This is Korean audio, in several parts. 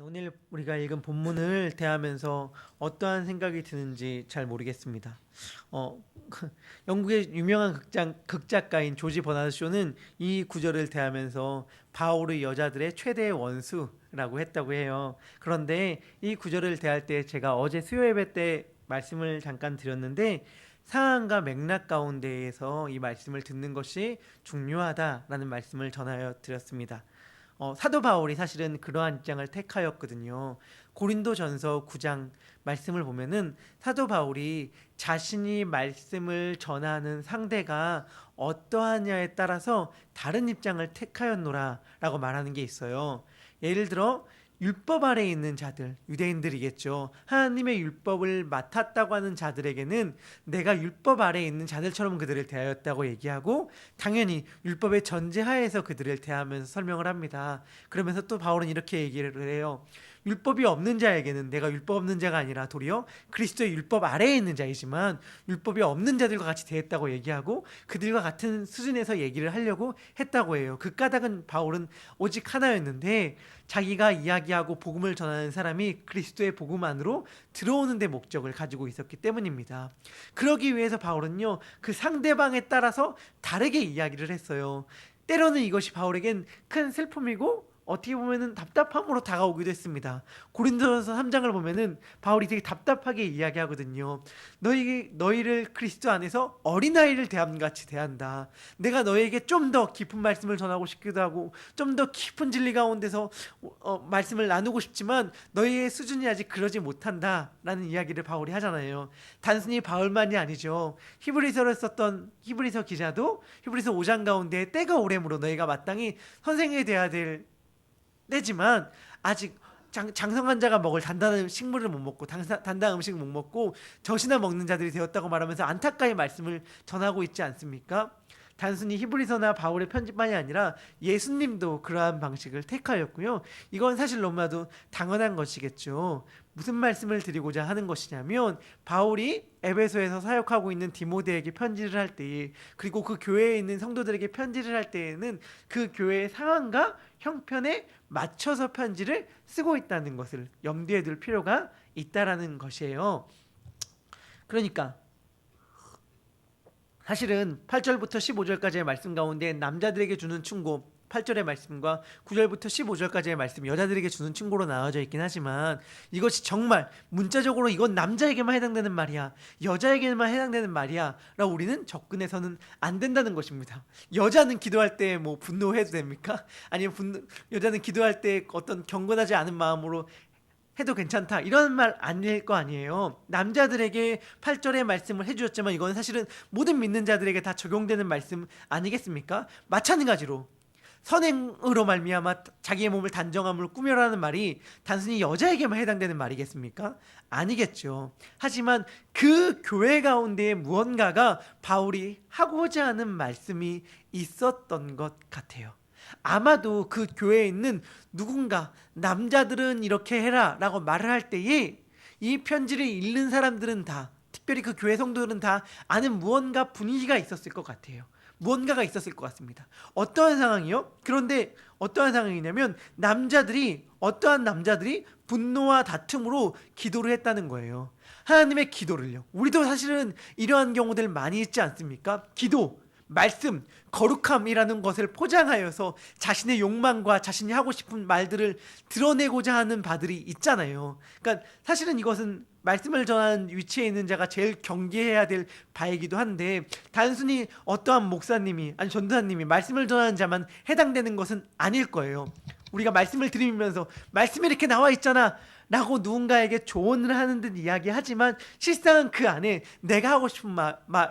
오늘 우리가 읽은 본문을 대하면서 어떠한 생각이 드는지 잘 모르겠습니다. 어, 영국의 유명한 극작가인 조지 버나드 쇼는 이 구절을 대하면서 바울의 여자들의 최대의 원수라고 했다고 해요. 그런데 이 구절을 대할 때 제가 어제 수요 예배 때 말씀을 잠깐 드렸는데 상황과 맥락 가운데에서 이 말씀을 듣는 것이 중요하다라는 말씀을 전하여 드렸습니다. 사도 바울이 사실은 그러한 입장을 택하였거든요. 고린도전서 9장 말씀을 보면은 사도 바울이 자신이 말씀을 전하는 상대가 어떠하냐에 따라서 다른 입장을 택하였노라 라고 말하는 게 있어요. 예를 들어 율법 아래에 있는 자들, 유대인들이겠죠. 하나님의 율법을 맡았다고 하는 자들에게는 내가 율법 아래에 있는 자들처럼 그들을 대하였다고 얘기하고, 당연히 율법의 전제하에서 그들을 대하면서 설명을 합니다. 그러면서 또 바울은 이렇게 얘기를 해요. 율법이 없는 자에게는 내가 율법 없는 자가 아니라 도리어 그리스도의 율법 아래에 있는 자이지만 율법이 없는 자들과 같이 대했다고 얘기하고, 그들과 같은 수준에서 얘기를 하려고 했다고 해요. 그 까닭은 바울은 오직 하나였는데, 자기가 이야기하고 복음을 전하는 사람이 그리스도의 복음 안으로 들어오는 데 목적을 가지고 있었기 때문입니다. 그러기 위해서 바울은요, 그 상대방에 따라서 다르게 이야기를 했어요. 때로는 이것이 바울에겐 큰 슬픔이고 어떻게 보면은 답답함으로 다가오기도 했습니다. 고린도전서 3장을 보면은 바울이 되게 답답하게 이야기하거든요. 너희를 그리스도 안에서 어린아이를 대함같이 대한다. 내가 너에게 좀 더 깊은 말씀을 전하고 싶기도 하고 좀 더 깊은 진리 가운데서 말씀을 나누고 싶지만 너희의 수준이 아직 그러지 못한다 라는 이야기를 바울이 하잖아요. 단순히 바울만이 아니죠. 히브리서를 썼던 히브리서 기자도 히브리서 5장 가운데 때가 오래므로 너희가 마땅히 선생이 되어야 될 때지만 아직 장성한 자가 먹을 단단한 식물을 못 먹고 단단한 음식을 못 먹고 젖이나 먹는 자들이 되었다고 말하면서 안타까이 말씀을 전하고 있지 않습니까? 단순히 히브리서나 바울의 편집만이 아니라 예수님도 그러한 방식을 택하였고요. 이건 사실 너무나도 당연한 것이겠죠. 무슨 말씀을 드리고자 하는 것이냐면, 바울이 에베소에서 사역하고 있는 디모데에게 편지를 할 때, 그리고 그 교회에 있는 성도들에게 편지를 할 때에는 그 교회의 상황과 형편에 맞춰서 편지를 쓰고 있다는 것을 염두에 둘 필요가 있다라는 것이에요. 그러니까 사실은 8절부터 15절까지의 말씀 가운데 남자들에게 주는 충고, 8절의 말씀과 9절부터 15절까지의 말씀, 여자들에게 주는 충고로 나눠져 있긴 하지만, 이것이 정말 문자적으로 이건 남자에게만 해당되는 말이야, 여자에게만 해당되는 말이야 라고 우리는 접근해서는 안 된다는 것입니다. 여자는 기도할 때 뭐 분노해도 됩니까? 아니면 여자는 기도할 때 어떤 경건하지 않은 마음으로 해도 괜찮다 이런 말 아닐 거 아니에요. 남자들에게 8절의 말씀을 해주셨지만 이건 사실은 모든 믿는 자들에게 다 적용되는 말씀 아니겠습니까? 마찬가지로 선행으로 말미암아 자기의 몸을 단정함으로 꾸며라는 말이 단순히 여자에게만 해당되는 말이겠습니까? 아니겠죠. 하지만 그 교회 가운데에 무언가가 바울이 하고자 하는 말씀이 있었던 것 같아요. 아마도 그 교회에 있는 누군가 남자들은 이렇게 해라 라고 말을 할 때에 이 편지를 읽는 사람들은 다, 특별히 그 교회 성도들은 다 아는 무언가 분위기가 있었을 것 같아요. 무언가가 있었을 것 같습니다. 어떠한 상황이요? 그런데 어떠한 상황이냐면 어떠한 남자들이 분노와 다툼으로 기도를 했다는 거예요. 하나님의 기도를요. 우리도 사실은 이러한 경우들 많이 있지 않습니까? 기도, 말씀, 거룩함이라는 것을 포장하여서 자신의 욕망과 자신이 하고 싶은 말들을 드러내고자 하는 바들이 있잖아요. 그러니까 사실은 이것은 말씀을 전하는 위치에 있는 자가 제일 경계해야 될 바이기도 한데, 단순히 어떠한 목사님이 아니 전도사님이 말씀을 전하는 자만 해당되는 것은 아닐 거예요. 우리가 말씀을 드리면서 말씀이 이렇게 나와 있잖아 라고 누군가에게 조언을 하는 듯 이야기하지만, 실상은 그 안에 내가 하고 싶은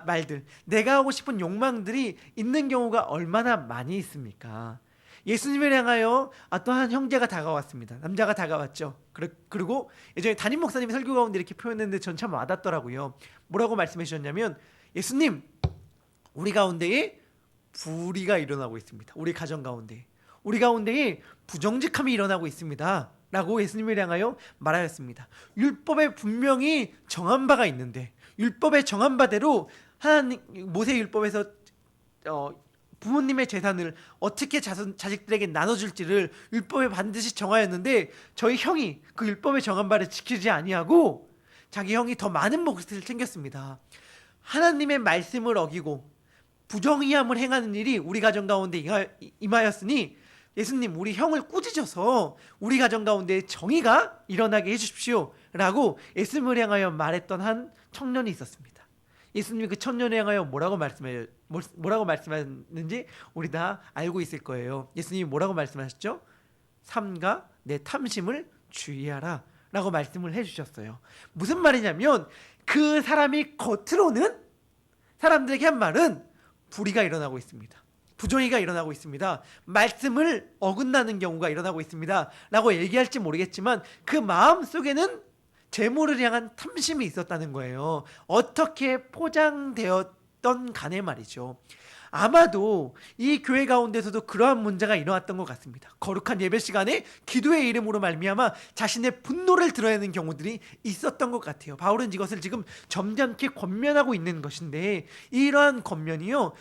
말들, 내가 하고 싶은 욕망들이 있는 경우가 얼마나 많이 있습니까? 예수님을 향하여 또한 형제가 다가왔습니다. 남자가 다가왔죠. 그리고 예전에 담임 목사님이 설교 가운데 이렇게 표현했는데 전 참 와닿더라고요. 뭐라고 말씀해 주셨냐면, 예수님, 우리 가운데에 불의가 일어나고 있습니다. 우리 가정 가운데, 우리 가운데에 부정직함이 일어나고 있습니다 라고 예수님을 향하여 말하였습니다. 율법에 분명히 정한 바가 있는데, 율법에 정한 바대로 하나님 모세 율법에서 부모님의 재산을 어떻게 자식들에게 나눠줄지를 율법에 반드시 정하였는데 저희 형이 그 율법에 정한 바를 지키지 아니하고 자기 형이 더 많은 몫을 챙겼습니다. 하나님의 말씀을 어기고 부정의함을 행하는 일이 우리 가정 가운데 임하였으니 예수님 우리 형을 꾸짖어서 우리 가정 가운데 정의가 일어나게 해주십시오 라고 예수님을 향하여 말했던 한 청년이 있었습니다. 예수님이 그 청년을 향하여 뭐라고 말씀하셨는지 우리 다 알고 있을 거예요. 예수님이 뭐라고 말씀하셨죠? 삼가 내 탐심을 주의하라 라고 말씀을 해주셨어요. 무슨 말이냐면 그 사람이 겉으로는 사람들에게 한 말은 불의가 일어나고 있습니다. 부정의가 일어나고 있습니다. 말씀을 어긋나는 경우가 일어나고 있습니다 라고 얘기할지 모르겠지만 그 마음 속에는 재물을 향한 탐심이 있었다는 거예요. 어떻게 포장되었던 간에 말이죠. 아마도 이 교회 가운데서도 그러한 문제가 일어났던 것 같습니다. 거룩한 예배 시간에 기도의 이름으로 말미암아 자신의 분노를 드러내는 경우들이 있었던 것 같아요. 바울은 이것을 지금 점잖게 권면하고 있는 것인데 이러한 권면이요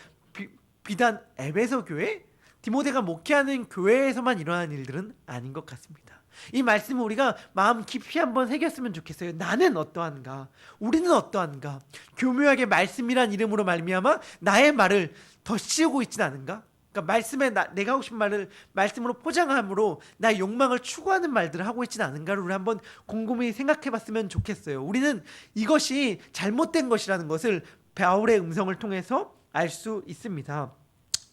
비단 에베소 교회, 디모데가 목회하는 교회에서만 일어나는 일들은 아닌 것 같습니다. 이 말씀을 우리가 마음 깊이 한번 새겼으면 좋겠어요. 나는 어떠한가? 우리는 어떠한가? 교묘하게 말씀이란 이름으로 말미암아 나의 말을 더 씌우고 있진 않은가? 그러니까 말씀에 내가 하고 싶은 말을 말씀으로 포장함으로 나의 욕망을 추구하는 말들을 하고 있진 않은가를 우리 한번 곰곰이 생각해봤으면 좋겠어요. 우리는 이것이 잘못된 것이라는 것을 바울의 음성을 통해서 알 수 있습니다.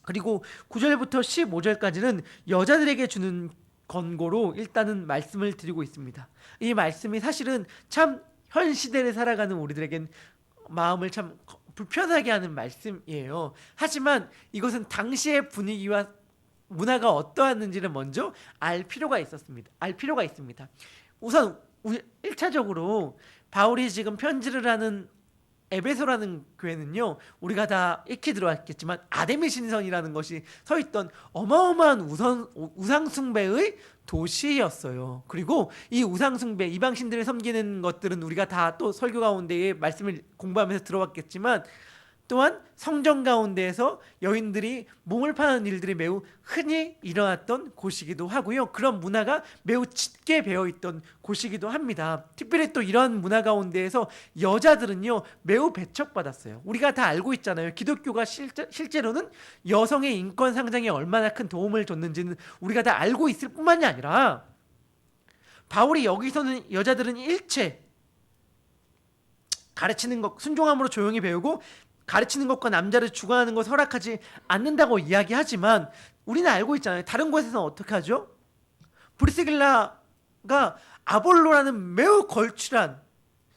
그리고 9절부터 15절까지는 여자들에게 주는 권고로 일단은 말씀을 드리고 있습니다. 이 말씀이 사실은 참 현 시대를 살아가는 우리들에겐 마음을 참 불편하게 하는 말씀이에요. 하지만 이것은 당시의 분위기와 문화가 어떠했는지를 먼저 알 필요가 있습니다. 우선 1차적으로 바울이 지금 편지를 하는 에베소라는 교회는요 우리가 다 익히 들어왔겠지만 아데미 신선이라는 것이 서있던 어마어마한 우상숭배의 도시였어요. 그리고 이 우상숭배 이방신들을 섬기는 것들은 우리가 다 또 설교 가운데에 말씀을 공부하면서 들어왔겠지만 또한 성전 가운데에서 여인들이 몸을 파는 일들이 매우 흔히 일어났던 곳이기도 하고요. 그런 문화가 매우 짙게 배어있던 곳이기도 합니다. 특별히 또 이런 문화 가운데에서 여자들은요 매우 배척받았어요. 우리가 다 알고 있잖아요. 기독교가 실제로는 여성의 인권 상장에 얼마나 큰 도움을 줬는지는 우리가 다 알고 있을 뿐만이 아니라 바울이 여기서는 여자들은 일체 가르치는 것 순종함으로 조용히 배우고 가르치는 것과 남자를 주관하는 것 허락하지 않는다고 이야기하지만 우리는 알고 있잖아요. 다른 곳에서는 어떻게 하죠? 브리스길라가 아볼로라는 매우 걸출한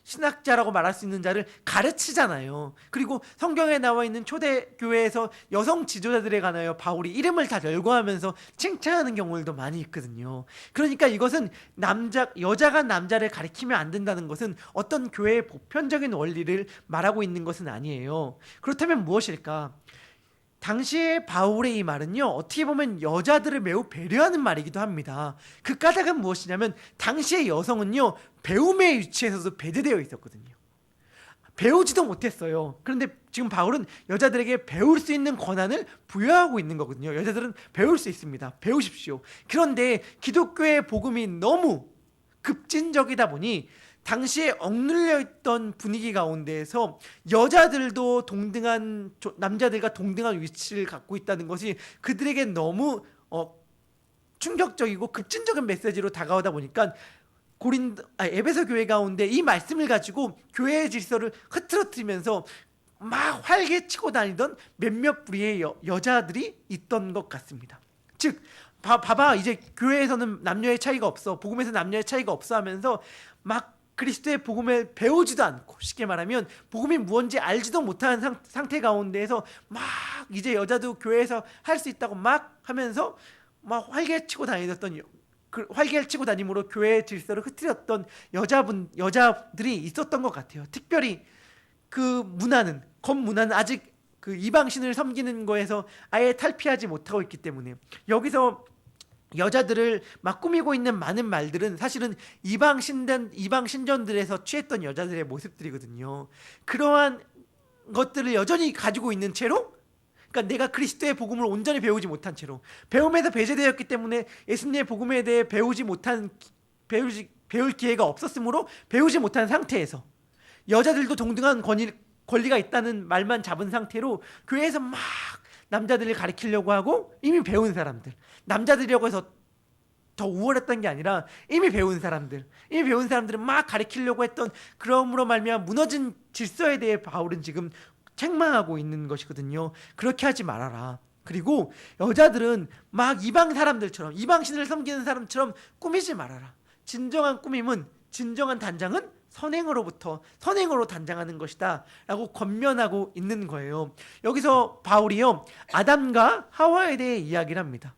신학자라고 말할 수 있는 자를 가르치잖아요. 그리고 성경에 나와 있는 초대교회에서 여성 지도자들에 관하여 바울이 이름을 다 열거하면서 칭찬하는 경우들도 많이 있거든요. 그러니까 이것은 여자가 남자를 가리키면 안 된다는 것은 어떤 교회의 보편적인 원리를 말하고 있는 것은 아니에요. 그렇다면 무엇일까? 당시에 바울의 이 말은요 어떻게 보면 여자들을 매우 배려하는 말이기도 합니다. 그 까닭은 무엇이냐면 당시의 여성은요 배움의 위치에서도 배제되어 있었거든요. 배우지도 못했어요. 그런데 지금 바울은 여자들에게 배울 수 있는 권한을 부여하고 있는 거거든요. 여자들은 배울 수 있습니다. 배우십시오. 그런데 기독교의 복음이 너무 급진적이다 보니 당시에 억눌려 있던 분위기 가운데에서 여자들도 남자들과 동등한 위치를 갖고 있다는 것이 그들에게 너무 충격적이고 급진적인 메시지로 다가오다 보니까 에베소 교회 가운데 이 말씀을 가지고 교회의 질서를 흐트러뜨리면서 막 활개치고 다니던 몇몇 부류의 여자들이 있던 것 같습니다. 즉 봐봐 이제 교회에서는 남녀의 차이가 없어, 복음에서 남녀의 차이가 없어 하면서 막 그리스도의 복음을 배우지도 않고 쉽게 말하면 복음이 무엇인지 알지도 못하는 상태 가운데에서 막 이제 여자도 교회에서 할 수 있다고 막 하면서 막 활개치고 다님으로 교회의 질서를 흐트렸던 여자들이 있었던 것 같아요. 특별히 그 겉문화는 아직 그 이방신을 섬기는 거에서 아예 탈피하지 못하고 있기 때문에 여기서 여자들을 막 꾸미고 있는 많은 말들은 사실은 이방 신전들에서 취했던 여자들의 모습들이거든요. 그러한 것들을 여전히 가지고 있는 채로 그러니까 내가 그리스도의 복음을 온전히 배우지 못한 채로, 배움에서 배제되었기 때문에 예수님의 복음에 대해 배울 기회가 없었으므로 배우지 못한 상태에서, 여자들도 동등한 권리가 있다는 말만 잡은 상태로 교회에서 막 남자들을 가리키려고 하고, 이미 배운 사람들, 남자들이라고 해서 더 우월했던 게 아니라 이미 배운 사람들은 막 가리키려고 했던, 그러므로 말미암아 무너진 질서에 대해 바울은 지금 책망하고 있는 것이거든요. 그렇게 하지 말아라. 그리고 여자들은 막 이방 사람들처럼, 이방신을 섬기는 사람처럼 꾸미지 말아라. 진정한 꾸밈은, 진정한 단장은 선행으로 단장하는 것이다 라고 권면하고 있는 거예요. 여기서 바울이요, 아담과 하와에 대해 이야기를 합니다.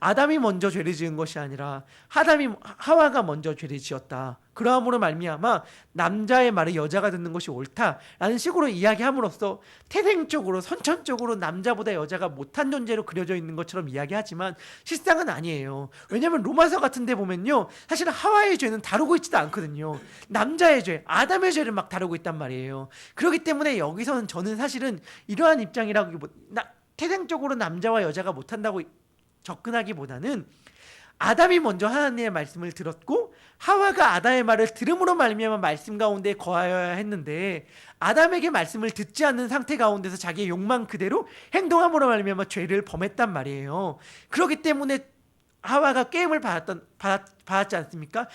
아담이 먼저 죄를 지은 것이 아니라 하와가 먼저 죄를 지었다. 그러함으로 말미암아 남자의 말을 여자가 듣는 것이 옳다라는 식으로 이야기함으로써 태생적으로, 선천적으로 남자보다 여자가 못한 존재로 그려져 있는 것처럼 이야기하지만 실상은 아니에요. 왜냐하면 로마서 같은 데 보면요, 사실 하와의 죄는 다루고 있지도 않거든요. 남자의 죄, 아담의 죄를 막 다루고 있단 말이에요. 그렇기 때문에 여기서는 저는 사실은 이러한 입장이라기보다, 태생적으로 남자와 여자가 못한다고 접근하기보다는, 아담이 먼저 하나님의 말씀을 들었고 하와가 아담의 말을 들음으로 말미암아 말씀 가운데 거하여야 했는데, 아담에게 말씀을 듣지 않는 상태 가운데서 자기의 욕망 그대로 행동함으로 말미암아 죄를 범했단 말이에요. 그렇기 때문에 하와가 깨임을 받았지 않습니까?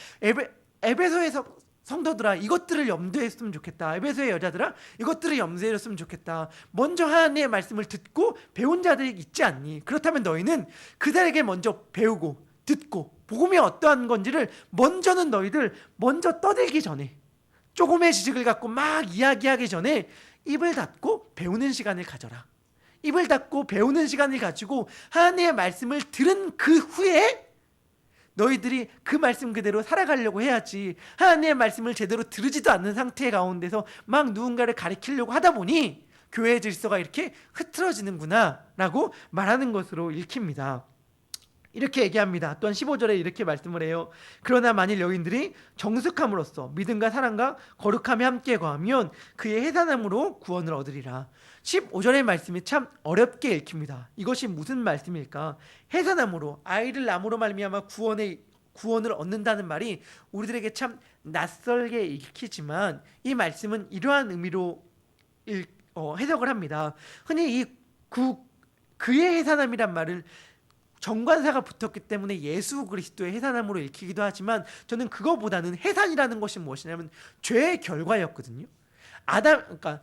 에베소에서 성도들아, 이것들을 염두에 했으면 좋겠다. 에베소의 여자들아, 이것들을 염두에 했으면 좋겠다. 먼저 하나님의 말씀을 듣고 배운 자들이 있지 않니? 그렇다면 너희는 그들에게 먼저 배우고 듣고 복음이 어떠한 건지를 너희들 먼저 떠들기 전에, 조금의 지식을 갖고 막 이야기하기 전에 입을 닫고 배우는 시간을 가져라. 입을 닫고 배우는 시간을 가지고 하나님의 말씀을 들은 그 후에 너희들이 그 말씀 그대로 살아가려고 해야지, 하나님의 말씀을 제대로 들으지도 않는 상태 가운데서 막 누군가를 가리키려고 하다 보니 교회의 질서가 이렇게 흐트러지는구나 라고 말하는 것으로 읽힙니다. 이렇게 얘기합니다. 또한 15절에 이렇게 말씀을 해요. 그러나 만일 여인들이 정숙함으로써 믿음과 사랑과 거룩함에 함께 거하면 그의 해산함으로 구원을 얻으리라. 15절의 말씀이 참 어렵게 읽힙니다. 이것이 무슨 말씀일까? 해산함으로, 아이를 낳음으로 말미암아 구원을 얻는다는 말이 우리들에게 참 낯설게 읽히지만, 이 말씀은 이러한 의미로 해석을 합니다. 흔히 그의 해산함이란 말을 정관사가 붙었기 때문에 예수 그리스도의 해산함으로 읽히기도 하지만, 저는 그거보다는 해산이라는 것이 무엇이냐면 죄의 결과였거든요. 아담과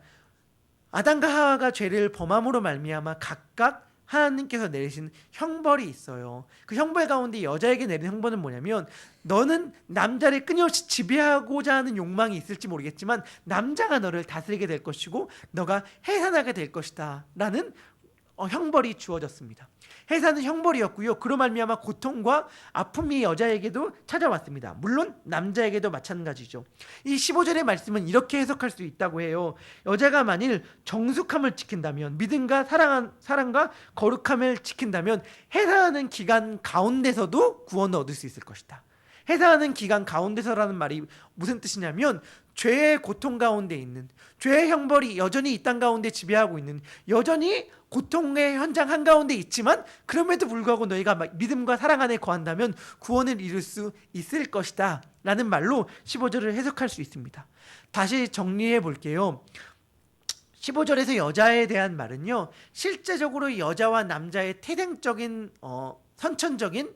하와가 죄를 범함으로 말미암아 각각 하나님께서 내리신 형벌이 있어요. 그 형벌 가운데 여자에게 내린 형벌은 뭐냐면, 너는 남자를 끊임없이 지배하고자 하는 욕망이 있을지 모르겠지만 남자가 너를 다스리게 될 것이고 너가 해산하게 될 것이다 라는 형벌이 주어졌습니다. 해산은 형벌이었고요. 그로 말미암아 고통과 아픔이 여자에게도 찾아왔습니다. 물론 남자에게도 마찬가지죠. 이 15절의 말씀은 이렇게 해석할 수 있다고 해요. 여자가 만일 정숙함을 지킨다면, 믿음과 사랑과 거룩함을 지킨다면 해산하는 기간 가운데서도 구원을 얻을 수 있을 것이다. 해산하는 기간 가운데서라는 말이 무슨 뜻이냐면, 죄의 고통 가운데 있는, 죄의 형벌이 여전히 이 땅 가운데 지배하고 있는, 여전히 고통의 현장 한가운데 있지만 그럼에도 불구하고 너희가 믿음과 사랑 안에 거한다면 구원을 이룰 수 있을 것이다 라는 말로 15절을 해석할 수 있습니다. 다시 정리해 볼게요. 15절에서 여자에 대한 말은요, 실제적으로 여자와 남자의 태생적인 선천적인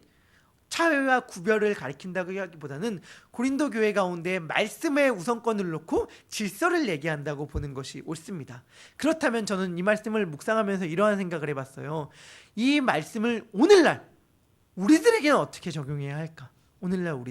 차이와 구별을 가리킨다고 하기보다는 고린도 교회 가운데 말씀의 우선권을 놓고 질서를 얘기한다고 보는 것이 옳습니다. 그렇다면 저는 이 말씀을 묵상하면서 이러한 생각을 해봤어요. 이 말씀을 오늘날 우리들에게는 어떻게 적용해야 할까? 오늘날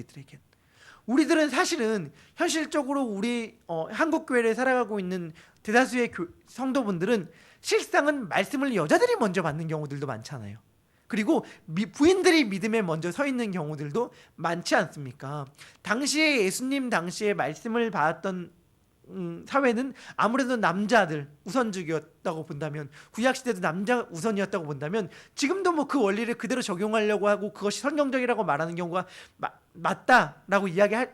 우리들은 사실은 현실적으로 우리 한국 교회를 살아가고 있는 대다수의 성도분들은 실상은 말씀을 여자들이 먼저 받는 경우들도 많잖아요. 그리고 부인들이 믿음에 먼저 서 있는 경우들도 많지 않습니까? 당시에 예수님 당시에 말씀을 받았던 사회는 아무래도 남자들 우선주의였다고 본다면, 구약시대도 남자 우선이었다고 본다면, 지금도 뭐 그 원리를 그대로 적용하려고 하고 그것이 성경적이라고 말하는 경우가 맞다라고 이야기할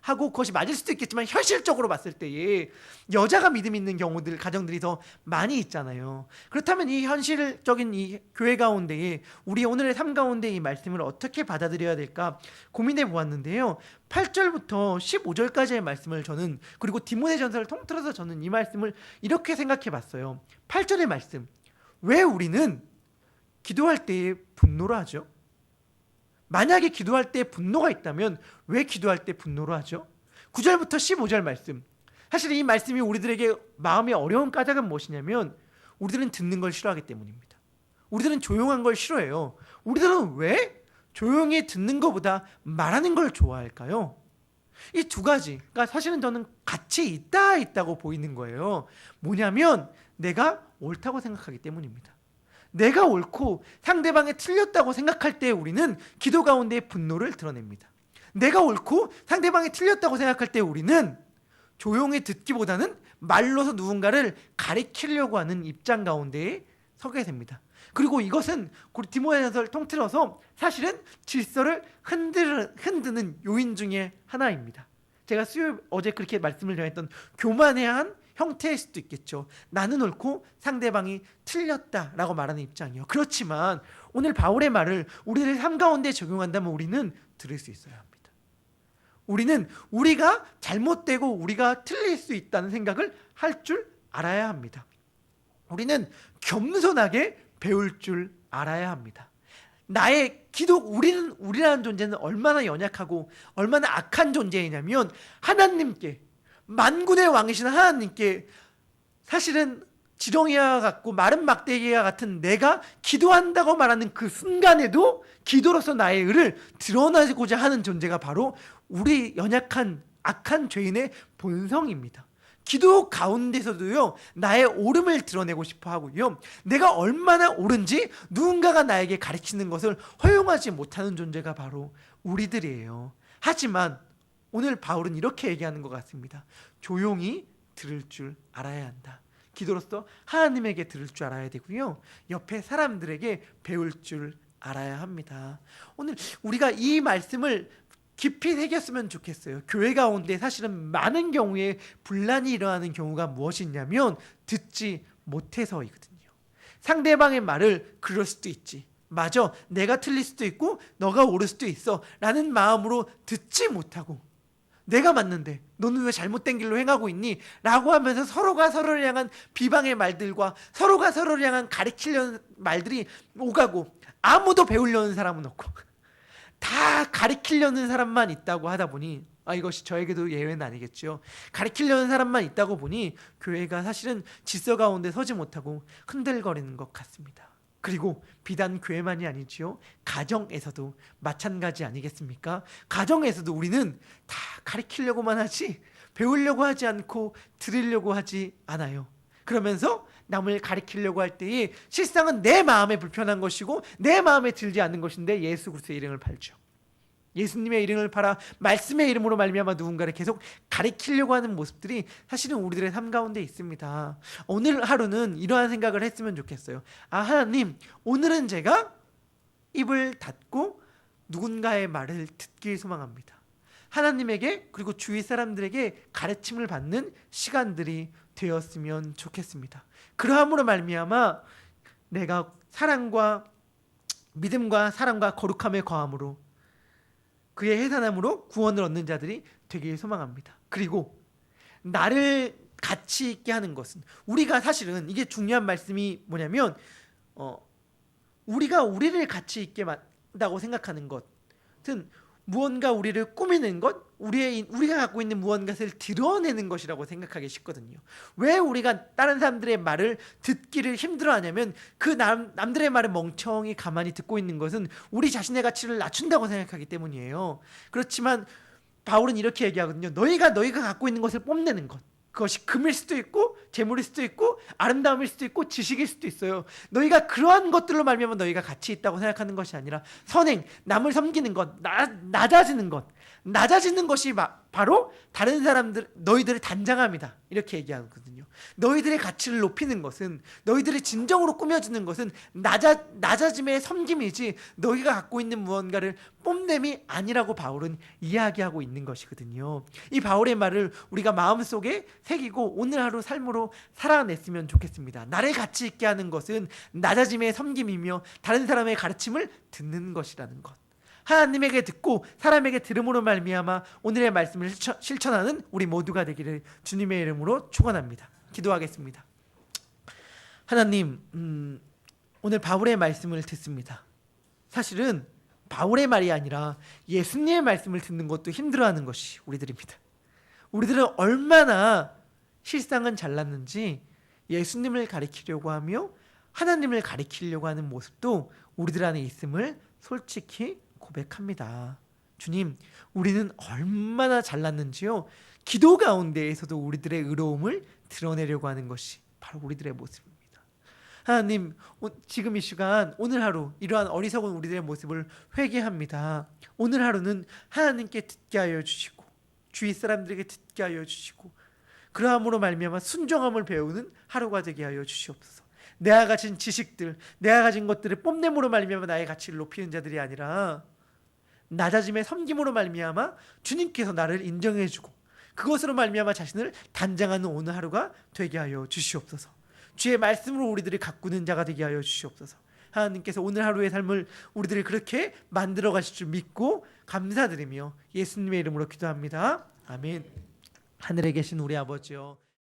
하고 그것이 맞을 수도 있겠지만 현실적으로 봤을 때에 여자가 믿음 있는 경우들 가정들이 더 많이 있잖아요. 그렇다면 이 현실적인 이 교회 가운데에 우리 오늘의 삶 가운데 이 말씀을 어떻게 받아들여야 될까 고민해 보았는데요. 8절부터 15절까지의 말씀을 저는, 그리고 디모데전서를 통틀어서 저는 이 말씀을 이렇게 생각해 봤어요. 8절의 말씀, 왜 우리는 기도할 때에 분노를 하죠? 만약에 기도할 때 분노가 있다면 왜 기도할 때 분노를 하죠? 9절부터 15절 말씀, 사실 이 말씀이 우리들에게 마음이 어려운 까닭은 무엇이냐면 우리들은 듣는 걸 싫어하기 때문입니다. 우리들은 조용한 걸 싫어해요. 우리들은 왜 조용히 듣는 것보다 말하는 걸 좋아할까요? 이 두 가지가 사실은 저는 같이 있다고 보이는 거예요. 뭐냐면 내가 옳다고 생각하기 때문입니다. 내가 옳고 상대방이 틀렸다고 생각할 때 우리는 기도 가운데 분노를 드러냅니다. 내가 옳고 상대방이 틀렸다고 생각할 때 우리는 조용히 듣기보다는 말로서 누군가를 가리키려고 하는 입장 가운데에 서게 됩니다. 그리고 이것은 디모데전서를 통틀어서 사실은 질서를 흔드는 요인 중에 하나입니다. 제가 어제 그렇게 말씀을 드렸던 교만해야 한 형태일 수도 있겠죠. 나는 옳고 상대방이 틀렸다라고 말하는 입장이요. 그렇지만 오늘 바울의 말을 우리들의 삶 가운데 적용한다면 우리는 들을 수 있어야 합니다. 우리는 우리가 잘못되고 우리가 틀릴 수 있다는 생각을 할 줄 알아야 합니다. 우리는 겸손하게 배울 줄 알아야 합니다. 우리라는 존재는 얼마나 연약하고 얼마나 악한 존재이냐면 하나님께, 만군의 왕이신 하나님께 사실은 지렁이와 같고 마른 막대기와 같은 내가 기도한다고 말하는 그 순간에도 기도로서 나의 의를 드러내고자 하는 존재가 바로 우리 연약한 악한 죄인의 본성입니다. 기도 가운데서도요, 나의 옳음을 드러내고 싶어 하고요, 내가 얼마나 옳은지 누군가가 나에게 가르치는 것을 허용하지 못하는 존재가 바로 우리들이에요. 하지만 오늘 바울은 이렇게 얘기하는 것 같습니다. 조용히 들을 줄 알아야 한다. 기도로서 하나님에게 들을 줄 알아야 되고요, 옆에 사람들에게 배울 줄 알아야 합니다. 오늘 우리가 이 말씀을 깊이 새겼으면 좋겠어요. 교회 가운데 사실은 많은 경우에 분란이 일어나는 경우가 무엇이냐면 듣지 못해서이거든요. 상대방의 말을 그럴 수도 있지, 맞아, 내가 틀릴 수도 있고 너가 옳을 수도 있어 라는 마음으로 듣지 못하고, 내가 맞는데 너는 왜 잘못된 길로 행하고 있니? 라고 하면서 서로가 서로를 향한 비방의 말들과 서로가 서로를 향한 가리키려는 말들이 오가고, 아무도 배우려는 사람은 없고 다 가리키려는 사람만 있다고 하다 보니, 이것이 저에게도 예외는 아니겠죠. 가리키려는 사람만 있다고 보니 교회가 사실은 질서 가운데 서지 못하고 흔들거리는 것 같습니다. 그리고 비단 교회만이 아니지요, 가정에서도 마찬가지 아니겠습니까? 가정에서도 우리는 다 가리키려고만 하지 배우려고 하지 않고 들으려고 하지 않아요. 그러면서 남을 가리키려고 할 때에 실상은 내 마음에 불편한 것이고 내 마음에 들지 않는 것인데 예수 그리스도의 이름을 팔죠. 예수님의 이름을 팔아 말씀의 이름으로 말미암아 누군가를 계속 가리키려고 하는 모습들이 사실은 우리들의 삶 가운데 있습니다. 오늘 하루는 이러한 생각을 했으면 좋겠어요. 하나님, 오늘은 제가 입을 닫고 누군가의 말을 듣길 소망합니다. 하나님에게 그리고 주위 사람들에게 가르침을 받는 시간들이 되었으면 좋겠습니다. 그러함으로 말미암아 내가 사랑과 믿음과 사랑과 거룩함의 거함으로 그의 해산함으로 구원을 얻는 자들이 되길 소망합니다. 그리고 나를 가치 있게 하는 것은, 우리가 사실은 이게 중요한 말씀이 뭐냐면 우리가 우리를 가치 있게 한다고 생각하는 것은 무언가 우리를 꾸미는 것, 우리가 갖고 있는 무언가를 드러내는 것이라고 생각하기 쉽거든요. 왜 우리가 다른 사람들의 말을 듣기를 힘들어하냐면 그 남들의 말을 멍청히 가만히 듣고 있는 것은 우리 자신의 가치를 낮춘다고 생각하기 때문이에요. 그렇지만 바울은 이렇게 얘기하거든요. 너희가 갖고 있는 것을 뽐내는 것, 그것이 금일 수도 있고 재물일 수도 있고 아름다움일 수도 있고 지식일 수도 있어요. 너희가 그러한 것들로 말미암아 너희가 가치 있다고 생각하는 것이 아니라 선행, 남을 섬기는 것, 낮아지는 것, 낮아지는 것이 바로 다른 사람들 너희들을 단장합니다. 이렇게 얘기하거든요. 너희들의 가치를 높이는 것은, 너희들을 진정으로 꾸며주는 것은 낮아짐의 섬김이지 너희가 갖고 있는 무언가를 뽐냄이 아니라고 바울은 이야기하고 있는 것이거든요. 이 바울의 말을 우리가 마음속에 새기고 오늘 하루 삶으로 살아냈으면 좋겠습니다. 나를 가치 있게 하는 것은 낮아짐의 섬김이며 다른 사람의 가르침을 듣는 것이라는 것. 하나님에게 듣고 사람에게 들음으로 말미암아 오늘의 말씀을 실천하는 우리 모두가 되기를 주님의 이름으로 축원합니다. 기도하겠습니다. 하나님, 오늘 바울의 말씀을 듣습니다. 사실은 바울의 말이 아니라 예수님의 말씀을 듣는 것도 힘들어하는 것이 우리들입니다. 우리들은 얼마나 실상은 잘났는지 예수님을 가리키려고 하며 하나님을 가리키려고 하는 모습도 우리들 안에 있음을 솔직히 고백합니다. 주님, 우리는 얼마나 잘났는지요. 기도 가운데에서도 우리들의 의로움을 드러내려고 하는 것이 바로 우리들의 모습입니다. 하나님, 지금 이 시간 오늘 하루 이러한 어리석은 우리들의 모습을 회개합니다. 오늘 하루는 하나님께 듣게 하여 주시고 주위 사람들에게 듣게 하여 주시고 그러함으로 말미암아 순종함을 배우는 하루가 되게 하여 주시옵소서. 내가 가진 지식들, 내가 가진 것들을 뽐냄으로 말미암아 나의 가치를 높이는 자들이 아니라 낮아짐의 섬김으로 말미암아 주님께서 나를 인정해주고 그것으로 말미암아 자신을 단장하는 오늘 하루가 되게 하여 주시옵소서. 주의 말씀으로 우리들을 가꾸는 자가 되게 하여 주시옵소서. 하나님께서 오늘 하루의 삶을 우리들을 그렇게 만들어 가실 줄 믿고 감사드리며 예수님의 이름으로 기도합니다. 아멘. 하늘에 계신 우리 아버지요,